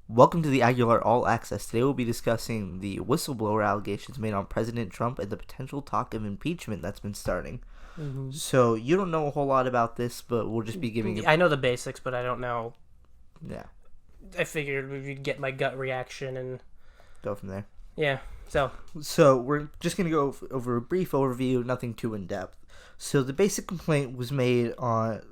Welcome to the Aguilar All Access. Today we'll be discussing the whistleblower allegations made on President Trump and the potential talk of impeachment that's been starting. Mm-hmm. So you don't know a whole lot about this, but we'll just be giving you... I know the basics, but I don't know. Yeah. I figured we'd get my gut reaction and Go from there. yeah. So we're just going to go over a brief overview, nothing too in-depth. So the basic complaint was made on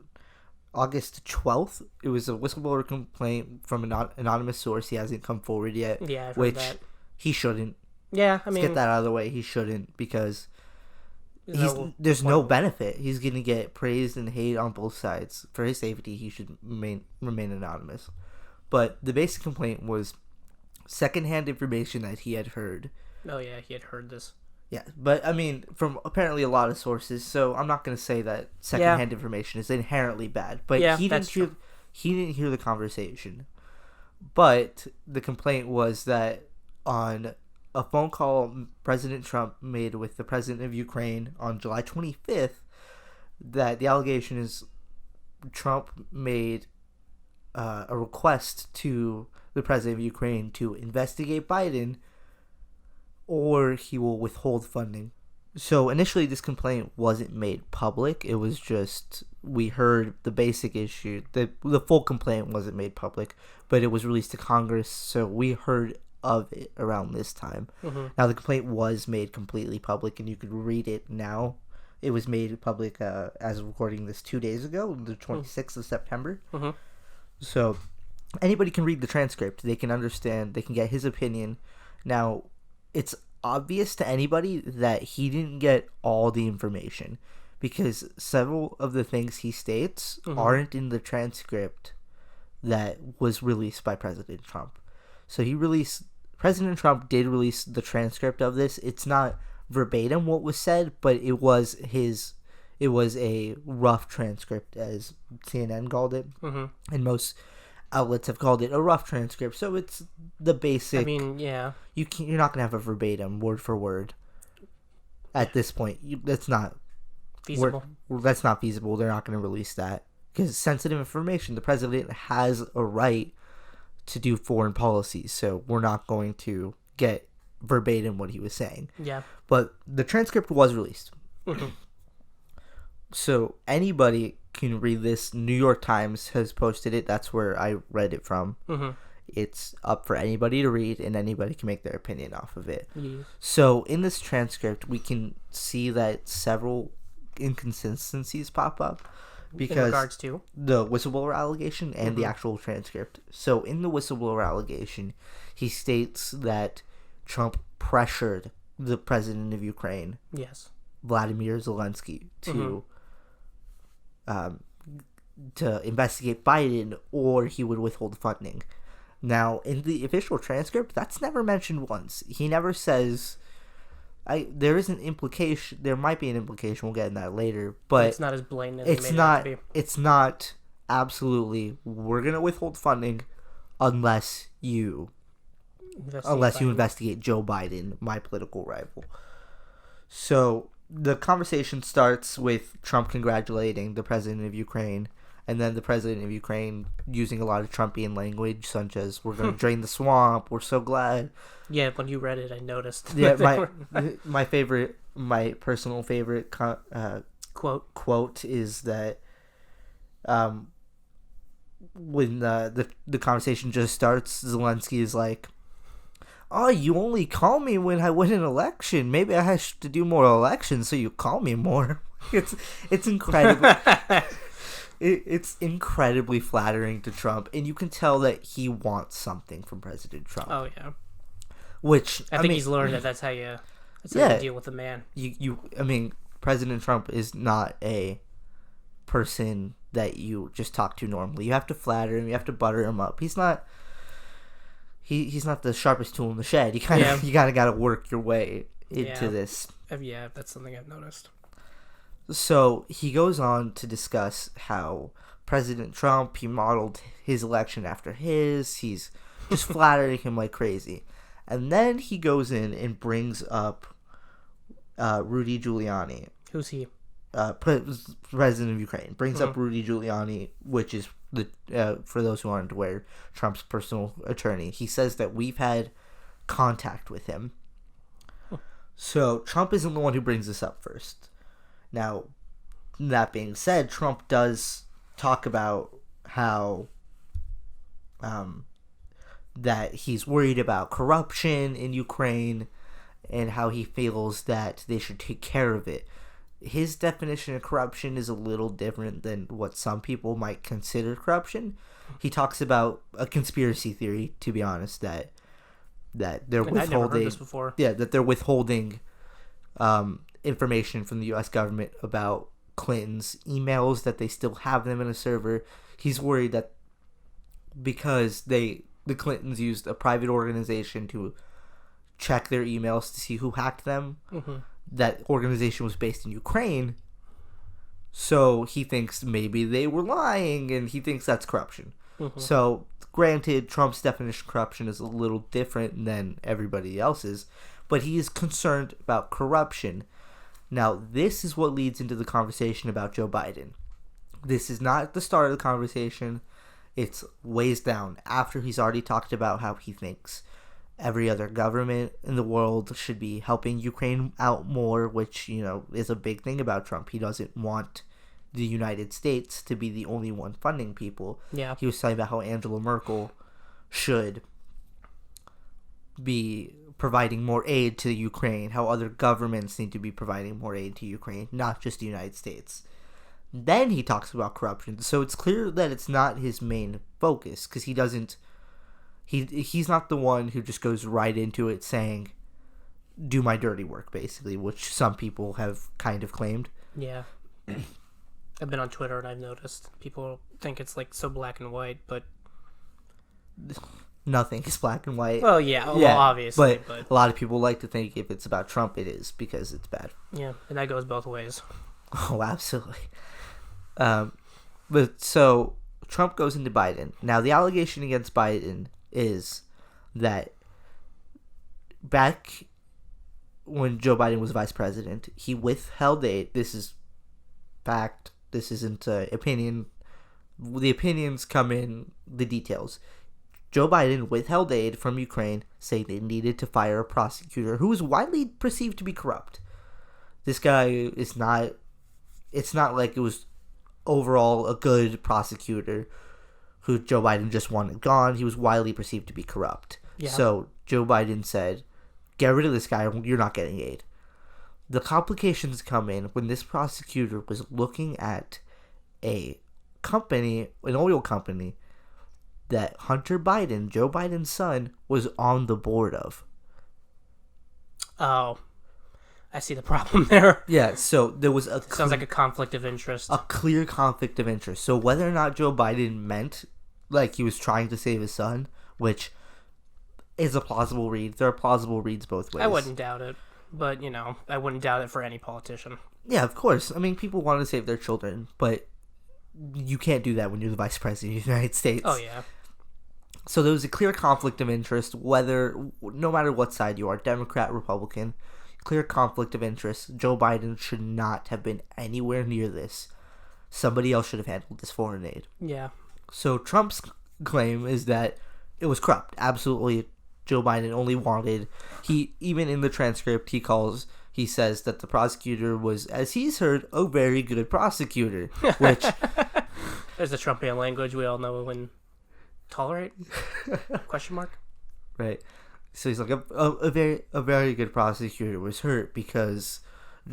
August 12th. It was a whistleblower complaint from an anonymous source. He hasn't come forward yet. Yeah, I've heard which that. He shouldn't. Yeah, I mean, Let's get that out of the way. He shouldn't because there's no benefit. He's going to get praised and hate on both sides. For his safety, he should remain anonymous. But the basic complaint was secondhand information that he had heard. Oh yeah, he had heard this. Yeah, but I mean, from apparently a lot of sources, so I'm not going to say that secondhand information is inherently bad. But yeah, he didn't hear the conversation. But the complaint was that on a phone call President Trump made with the president of Ukraine on July 25th, that the allegation is Trump made a request to the president of Ukraine to investigate Biden, or he will withhold funding. So initially this complaint wasn't made public. It was just, we heard the basic issue. The full complaint wasn't made public, but it was released to Congress, so we heard of it around this time. Mm-hmm. Now the complaint was made completely public, and you could read it now. It was made public as of recording this 2 days ago, the 26th of September. Mm-hmm. So anybody can read the transcript. They can understand. They can get his opinion. Now, it's obvious to anybody that he didn't get all the information because several of the things he states aren't in the transcript that was released by President Trump. So President Trump did release the transcript of this. It's not verbatim what was said, but it was a rough transcript, as CNN called it, and most outlets have called it a rough transcript. So it's the basic. I mean, yeah. You're not gonna have a verbatim word for word at this point. That's not feasible. That's not feasible. They're not gonna release that because sensitive information. The president has a right to do foreign policies, so we're not going to get verbatim what he was saying. Yeah. But the transcript was released. So anybody can read this. New York Times has posted it. That's where I read it from. It's up for anybody to read, and anybody can make their opinion off of it. Yes. So in this transcript, we can see that several inconsistencies pop up because in regards to the whistleblower allegation and the actual transcript. So in the whistleblower allegation, he states that Trump pressured the president of Ukraine, yes, Vladimir Zelensky, to investigate Biden, or he would withhold funding. Now, in the official transcript, that's never mentioned once. He never says. There is an implication. There might be an implication. We'll get in that later, but it's not as blatant as it's they made not. it to be. It's not absolutely. We're gonna withhold funding unless you investigate Joe Biden, my political rival. So the conversation starts with Trump congratulating the president of Ukraine, and then the president of Ukraine using a lot of Trumpian language, such as "We're going to drain the swamp. We're so glad." Yeah, when you read it, I noticed. Yeah, my personal favorite quote is that when the conversation just starts, Zelensky is like, "Oh, you only call me when I win an election. Maybe I have to do more elections so you call me more." It's incredible. It's incredibly flattering to Trump, and you can tell that he wants something from President Trump. Oh yeah. Which I think he's learned that that's how you deal with a man. I mean, President Trump is not a person that you just talk to normally. You have to flatter him. You have to butter him up. He's not. He's not the sharpest tool in the shed. You kind of got to work your way into this. Yeah, that's something I've noticed. So he goes on to discuss how President Trump, he modeled his election after his. He's just flattering him like crazy. And then he goes in and brings up Rudy Giuliani. Who's he? president of Ukraine, brings up Rudy Giuliani, which is for those who aren't aware, Trump's personal attorney. He says that we've had contact with him. So Trump isn't the one who brings this up first. Now, that being said, Trump does talk about how that he's worried about corruption in Ukraine and how he feels that they should take care of it. His definition of corruption is a little different than what some people might consider corruption. He talks about a conspiracy theory, to be honest, that they're withholding. I've never heard this before. Yeah, that they're withholding information from the U.S. government about Clinton's emails, that they still have them in a server. He's worried that because the Clintons used a private organization to check their emails to see who hacked them. That organization was based in Ukraine, so he thinks maybe they were lying, and he thinks that's corruption. So, granted, Trump's definition of corruption is a little different than everybody else's, but he is concerned about corruption. Now, this is what leads into the conversation about Joe Biden. This is not at the start of the conversation. It's ways down, after he's already talked about how he thinks every other government in the world should be helping Ukraine out more, which, is a big thing about Trump. He doesn't want the United States to be the only one funding people. Yeah. He was talking about how Angela Merkel should be providing more aid to Ukraine, how other governments need to be providing more aid to Ukraine, not just the United States. Then he talks about corruption. So it's clear that it's not his main focus, because he doesn't... He's not the one who just goes right into it saying, do my dirty work, basically, which some people have kind of claimed. Yeah. I've been on Twitter and I've noticed people think it's like so black and white, but nothing is black and white. Well, yeah, obviously. But a lot of people like to think if it's about Trump, it is, because it's bad. Yeah, and that goes both ways. Oh, absolutely. But so Trump goes into Biden. Now, the allegation against Biden is that back when Joe Biden was vice president, he withheld aid. This is fact. This isn't opinion. The opinions come in the details. Joe Biden withheld aid from Ukraine, saying they needed to fire a prosecutor who was widely perceived to be corrupt. This guy is not... It's not like it was overall a good prosecutor who Joe Biden just wanted gone. He was widely perceived to be corrupt. Yeah. So Joe Biden said, get rid of this guy, you're not getting aid. The complications come in when this prosecutor was looking at a company, an oil company, that Hunter Biden, Joe Biden's son, was on the board of. Oh, I see the problem there. Yeah, so there was sounds like a conflict of interest. A clear conflict of interest. So whether or not Joe Biden meant like he was trying to save his son, which is a plausible read. There are plausible reads both ways. I wouldn't doubt it, but I wouldn't doubt it for any politician. Yeah, of course. I mean, people want to save their children, but you can't do that when you're the vice president of the United States. Oh yeah. So there was a clear conflict of interest, no matter what side you are, Democrat, Republican, clear conflict of interest. Joe Biden should not have been anywhere near this. Somebody else should have handled this foreign aid. Yeah. So Trump's claim is that it was corrupt. Absolutely, Joe Biden only wanted... Even in the transcript, he says that the prosecutor was, as he's heard, a very good prosecutor, which... There's the Trumpian language we all know when... Tolerate? Question mark? Right. So he's like, a very good prosecutor was hurt because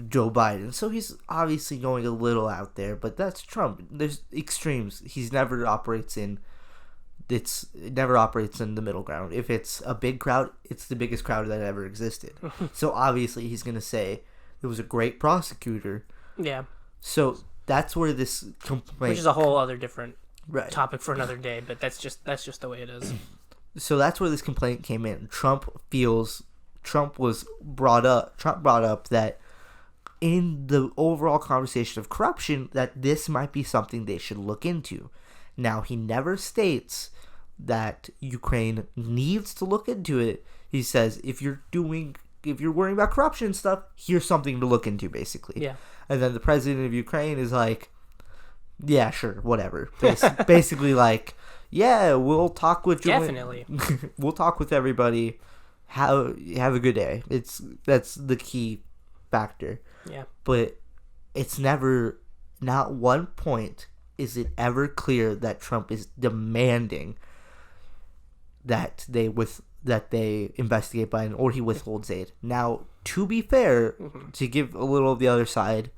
Joe Biden. So he's obviously going a little out there, but that's Trump. There's extremes. It never operates in the middle ground. If it's a big crowd, it's the biggest crowd that ever existed. So obviously he's going to say it was a great prosecutor. Yeah. So that's where this complaint... Which is a whole other different right. topic for another day, but that's just the way it is. So that's where this complaint came in. Trump brought up that in the overall conversation of corruption, that this might be something they should look into. Now, he never states that Ukraine needs to look into it. He says, if you're doing if you're worrying about corruption and stuff, here's something to look into, basically. Yeah. And then the president of Ukraine is like, yeah, sure, whatever. Basically like, yeah, we'll talk with Definitely. we'll talk with everybody. Have a good day. That's the key factor. Yeah. But it's never, not one point is it ever clear that Trump is demanding that they investigate Biden or he withholds aid. Now, to be fair, to give a little of the other side,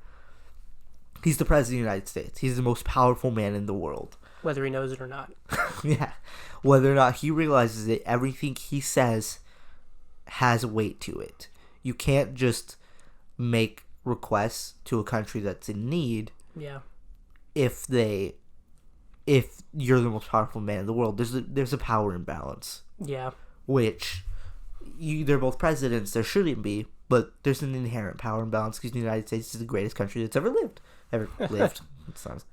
he's the president of the United States. He's the most powerful man in the world. Whether he knows it or not. Yeah. Whether or not he realizes that everything he says has weight to it. You can't just make requests to a country that's in need. Yeah. If you're the most powerful man in the world, there's a power imbalance. Yeah. Which they're both presidents. There shouldn't be, but there's an inherent power imbalance because the United States is the greatest country that's ever lived. It's not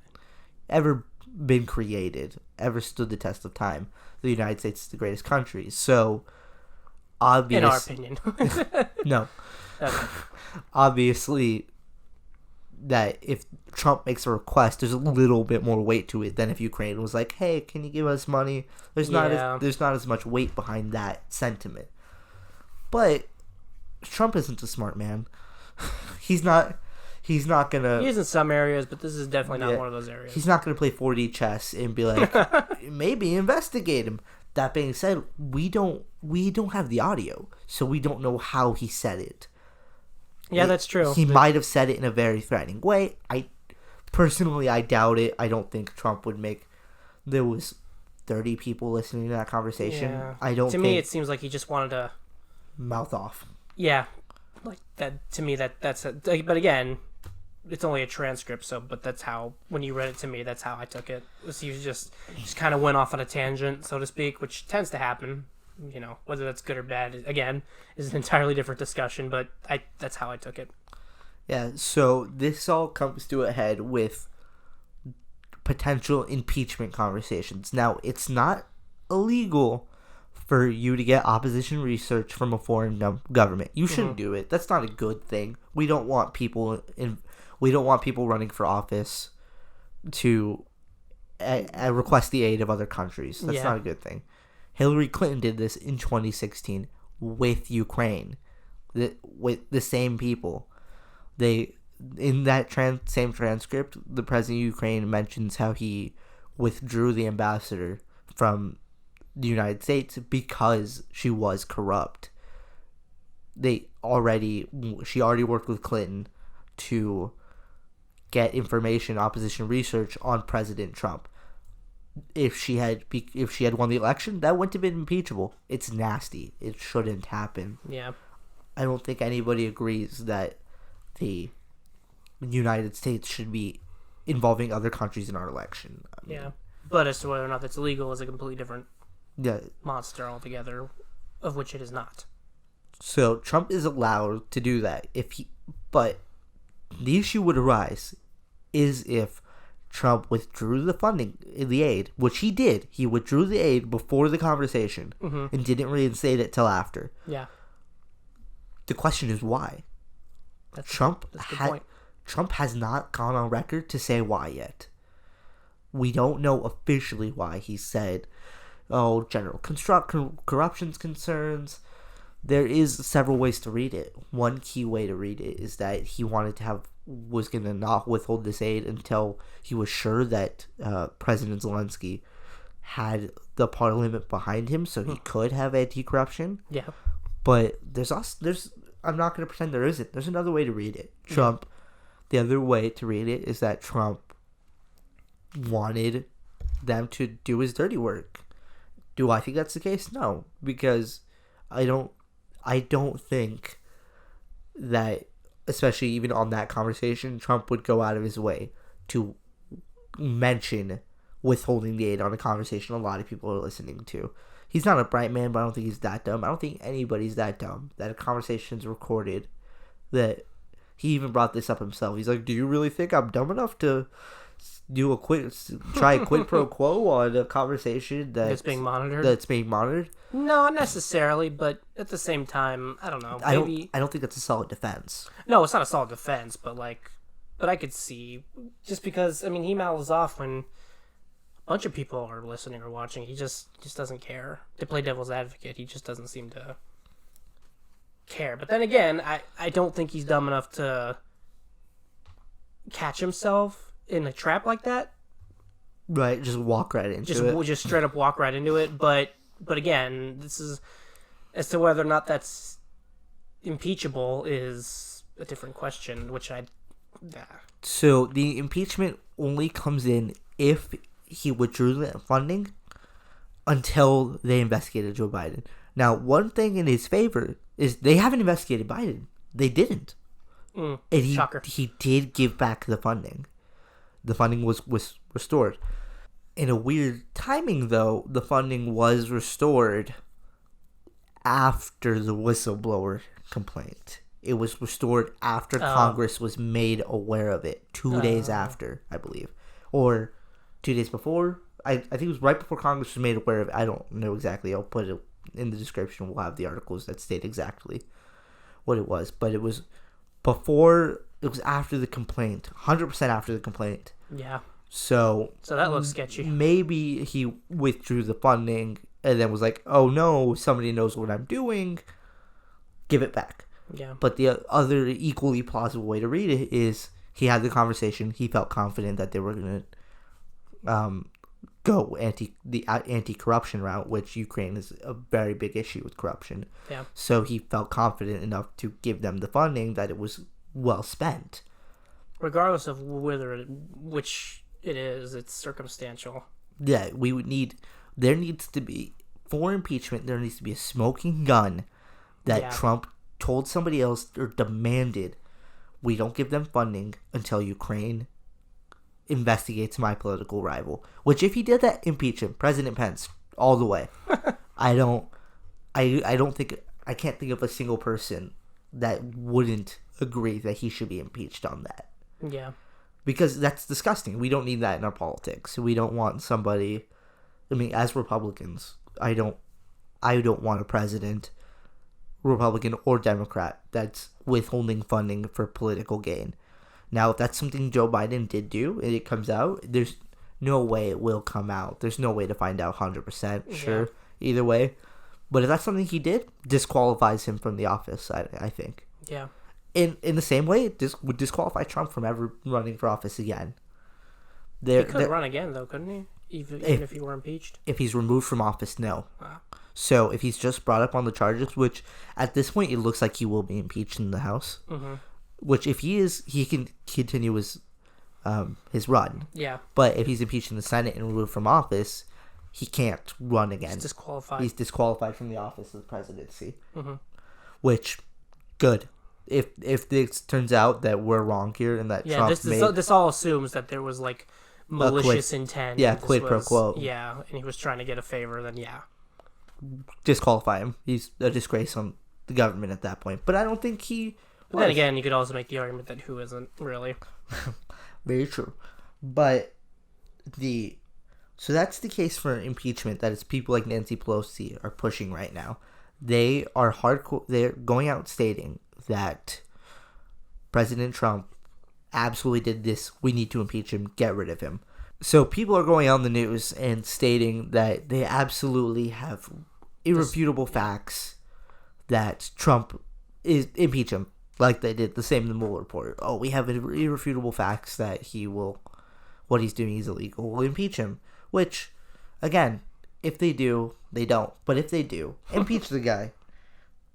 ever been created. Ever stood the test of time. The United States is the greatest country. So, in our opinion. No. Okay. Obviously, that if Trump makes a request, there's a little bit more weight to it than if Ukraine was like, "Hey, can you give us money?" There's not as much weight behind that sentiment. But Trump isn't a smart man. He's not gonna. He is in some areas, but this is definitely not one of those areas. He's not gonna play 4D chess and be like, maybe investigate him. That being said, we don't have the audio, so we don't know how he said it. Yeah, that's true. He might have said it in a very threatening way. I doubt it. I don't think Trump would make. There was 30 people listening to that conversation. Yeah. To me, it seems like he just wanted to mouth off. Yeah, like that. To me, that's. But again, it's only a transcript. So, but that's how when you read it to me, that's how I took it. He was just kind of went off on a tangent, so to speak, which tends to happen. You know, whether that's good or bad, again, is an entirely different discussion, but that's how I took it. Yeah, so this all comes to a head with potential impeachment conversations. Now, it's not illegal for you to get opposition research from a foreign government. You shouldn't do it. That's not a good thing. We don't want people running for office to request the aid of other countries. That's not a good thing. Hillary Clinton did this in 2016 with Ukraine, with the same people. In that same transcript, the president of Ukraine mentions how he withdrew the ambassador from the United States because she was corrupt. She already worked with Clinton to get information, opposition research on President Trump. If she had won the election, that wouldn't have been impeachable. It's nasty. It shouldn't happen. Yeah. I don't think anybody agrees that the United States should be involving other countries in our election. But as to whether or not that's legal is a completely different monster altogether, of which it is not. So Trump is allowed to do that but the issue would arise is if Trump withdrew the funding, the aid, which he did. He withdrew the aid before the conversation and didn't reinstate it till after. Yeah. The question is why. Trump has not gone on record to say why yet. We don't know officially why he said, general corruption concerns. There is several ways to read it. One key way to read it is that he was going to not withhold this aid until he was sure that President Zelensky had the parliament behind him, so he could have anti-corruption. Yeah. But I'm not going to pretend there isn't. There's another way to read it. The other way to read it is that Trump wanted them to do his dirty work. Do I think that's the case? No, because I don't think that, especially even on that conversation, Trump would go out of his way to mention withholding the aid on a conversation a lot of people are listening to. He's not a bright man, but I don't think he's that dumb. I don't think anybody's that dumb that a conversation's recorded. That he even brought this up himself. He's like, "Do you really think I'm dumb enough to try a quid pro quo on a conversation It's being monitored. That's being monitored. No, not necessarily, but at the same time, I don't know. Maybe I don't think that's a solid defense. no, it's not a solid defense, but I could see just because he mouths off when a bunch of people are listening or watching. He just doesn't care. To play devil's advocate, he just doesn't seem to care. But then again, I don't think he's dumb enough to catch himself in a trap like that. Right, just walk right into it. Just straight up walk right into it. But again, this is as to whether or not that's impeachable is a different question, which So the impeachment only comes in if he withdrew the funding until they investigated Joe Biden. Now, one thing in his favor is they haven't investigated Biden. They didn't. And shocker. He did give back the funding. The funding was restored. In a weird timing, though, the funding was restored after the whistleblower complaint. It was restored after Congress was made aware of it. 2 days after, I believe. Or 2 days before. I think it was right before Congress was made aware of it. I don't know exactly. I'll put it in the description. We'll have the articles that state exactly what it was. But it was before... It was after the complaint. 100% after the complaint. Yeah. So that looks sketchy. Maybe he withdrew the funding and then was like, oh no, somebody knows what I'm doing. Give it back. Yeah. But the other equally plausible way to read it is he had the conversation. He felt confident that they were going to go anti-corruption route, which Ukraine is a very big issue with corruption. Yeah. So he felt confident enough to give them the funding that it was well spent. Regardless of which it is, it's circumstantial. Yeah, there needs to be, for impeachment, there needs to be a smoking gun that Trump told somebody else or demanded, we don't give them funding until Ukraine investigates my political rival. Which if he did that, impeach him. President Pence, all the way. I can't think of a single person that wouldn't agree that he should be impeached on that. Yeah. Because that's disgusting. We don't need that in our politics. We don't want somebody... as Republicans, I don't want a president, Republican or Democrat, that's withholding funding for political gain. Now, if that's something Joe Biden did do, and it comes out, there's no way it will come out. There's no way to find out 100% sure either way. But if that's something he did, disqualifies him from the office, I think. Yeah. In the same way, it would disqualify Trump from ever running for office again. He could run again, though, couldn't he? Even if he were impeached? If he's removed from office, no. Wow. So if he's just brought up on the charges, which at this point it looks like he will be impeached in the House, which if he is, he can continue his run. Yeah. But if he's impeached in the Senate and removed from office, he can't run again. He's disqualified. He's disqualified from the office of the presidency. Which, good. If this turns out that we're wrong here and that Trump this all assumes that there was malicious intent. Yeah, quid pro quo. Yeah, and he was trying to get a favor. Then disqualify him. He's a disgrace on the government at that point. But I don't think he. But then again, you could also make the argument that who isn't really. Very true, but so that's the case for impeachment. That is people like Nancy Pelosi are pushing right now. They are hardcore. They're going out stating that President Trump absolutely did this. We need to impeach him. Get rid of him. So people are going on the news and stating that they absolutely have irrefutable facts that Trump is impeach him, like they did the same in the Mueller report. Oh, we have irrefutable facts that what he's doing is illegal. We'll impeach him. Which, again, if they do, they don't. But if they do, impeach the guy.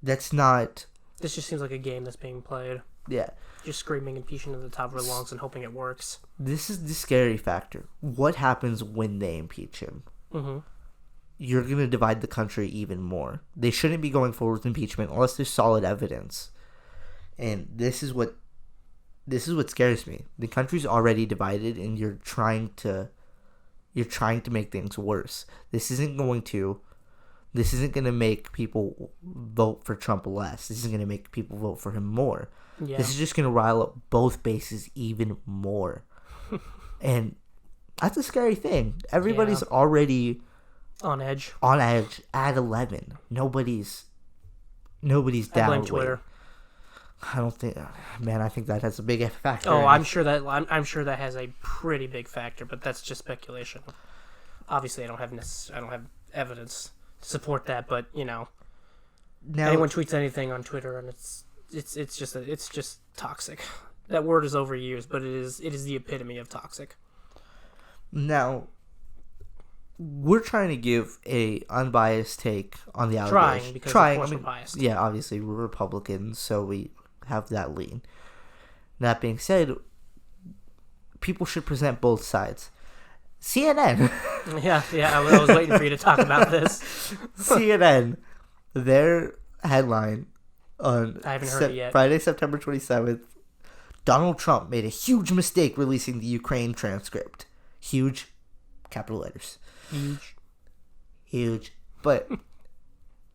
That's not... This just seems like a game that's being played. Yeah. Just screaming impeachment at the top of their lungs and hoping it works. This is the scary factor. What happens when they impeach him? You're going to divide the country even more. They shouldn't be going forward with impeachment unless there's solid evidence. And this is what scares me. The country's already divided, and you're trying to make things worse. This isn't going to make people vote for Trump less. This isn't going to make people vote for him more. Yeah. This is just going to rile up both bases even more. And That's a scary thing. Everybody's already on edge. On edge at 11. Nobody's down. I blame Twitter. I don't think, man. I think that has a big factor. Oh, I'm sure that has a pretty big factor, but that's just speculation. Obviously, I don't have evidence to support that, but now anyone tweets anything on Twitter, and it's just toxic. That word is overused, but it is the epitome of toxic. Now, we're trying to give a unbiased take on the allegation. Trying, because of course we're biased. Yeah, obviously we're Republicans, so we have that lean. That being said, people should present both sides. CNN. Yeah, I was waiting for you to talk about this. CNN, their headline on I haven't heard it yet. Friday, September 27th, Donald Trump made a huge mistake releasing the Ukraine transcript. Huge, capital letters. Huge. But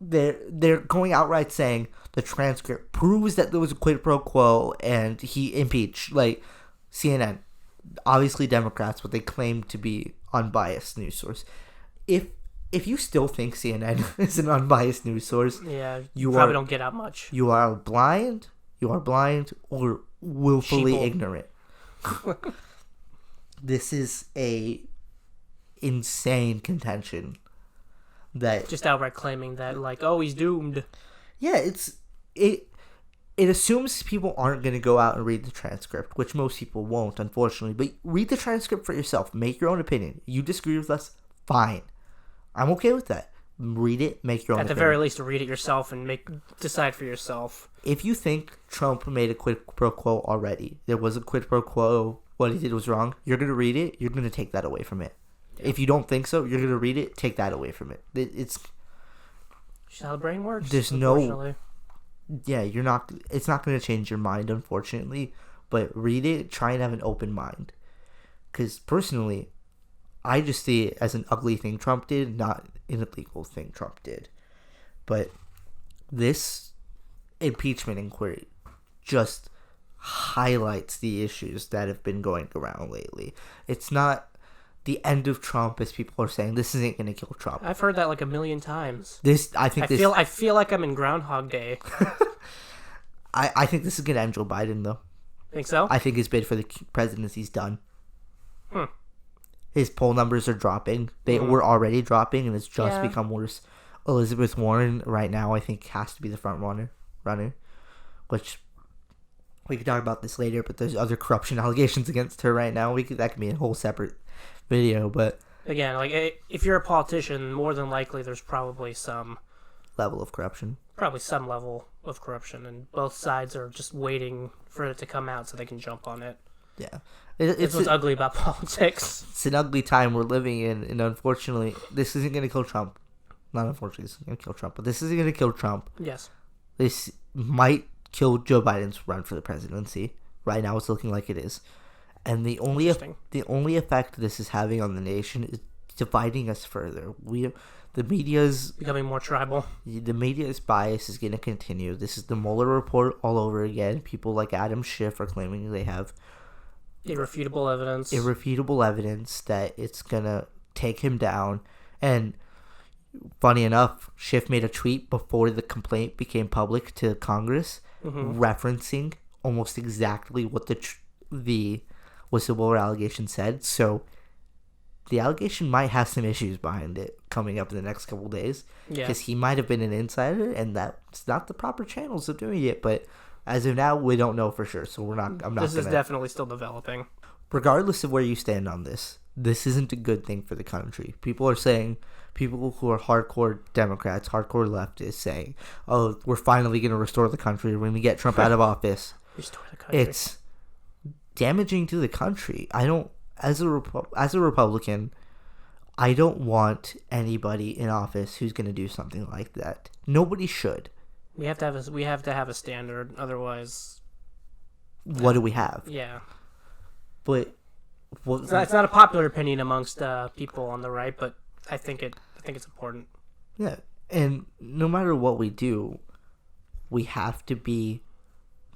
they're going outright saying the transcript proves that there was a quid pro quo and he impeached. Like, CNN, obviously Democrats, but they claim to be unbiased news source. If you still think CNN is an unbiased news source, you probably don't get out much. You are blind or willfully ignorant. This is a insane contention that just outright claiming that, like, oh, he's doomed. Yeah, it assumes people aren't going to go out and read the transcript, which most people won't, unfortunately. But read the transcript for yourself. Make your own opinion. You disagree with us? Fine. I'm okay with that. Read it, make your own opinion. At the very least, read it yourself and decide for yourself. If you think Trump made a quid pro quo already, there was a quid pro quo, what he did was wrong, you're going to read it, you're going to take that away from it. Yeah. If you don't think so, you're going to read it, take that away from it. It's just how the brain works. There's no... Yeah, it's not going to change your mind, unfortunately. But read it, try and have an open mind. Because personally, I just see it as an ugly thing Trump did, not an illegal thing Trump did. But this impeachment inquiry just highlights the issues that have been going around lately. It's not the end of Trump, as people are saying. This isn't going to kill Trump. I've heard that like a million times. I feel like I'm in Groundhog Day. I think this is going to end Joe Biden, though. Think so? I think his bid for the presidency's done. His poll numbers are dropping. They were already dropping, and it's just become worse. Elizabeth Warren, right now, I think has to be the front runner, which we could talk about this later. But there's other corruption allegations against her right now. That could be a whole separate video. But again, like, if you're a politician, more than likely there's probably some level of corruption. And both sides are just waiting for it to come out so they can jump on it. Yeah. It's what's ugly about politics. It's an ugly time we're living in, and unfortunately, this isn't going to kill Trump. Not unfortunately, this isn't going to kill Trump, but this isn't going to kill Trump. Yes. This might kill Joe Biden's run for the presidency. Right now, it's looking like it is. And the only effect this is having on the nation is dividing us further. The media's becoming more tribal. The media's bias is going to continue. This is the Mueller report all over again. People like Adam Schiff are claiming they have irrefutable evidence that it's going to take him down. And funny enough, Schiff made a tweet before the complaint became public to Congress, referencing almost exactly what the whistleblower allegation said. So the allegation might have some issues behind it coming up in the next couple of days, because he might have been an insider, and that's not the proper channels of doing it. But as of now, we don't know for sure, so This is definitely still developing. Regardless of where you stand on this isn't a good thing for the country. People who are hardcore Democrats, hardcore leftists, saying, "Oh, we're finally going to restore the country when we get Trump out of office." Restore the country. It's damaging to the country. I don't, as a Republican, I don't want anybody in office who's going to do something like that. Nobody should. We have to have a standard, otherwise. What do we have? Yeah. But it's not a popular opinion amongst people on the right, but I think it's important. Yeah, and no matter what we do, we have to be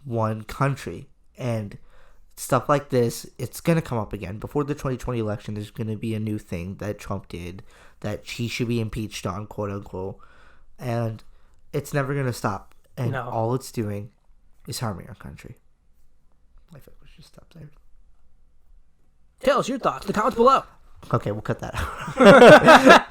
one country, and stuff like this, it's going to come up again. Before the 2020 election, there's going to be a new thing that Trump did that he should be impeached on, quote unquote. And it's never going to stop. And all it's doing is harming our country. I think we should stop there. Tell us your thoughts in the comments below. Okay, we'll cut that out.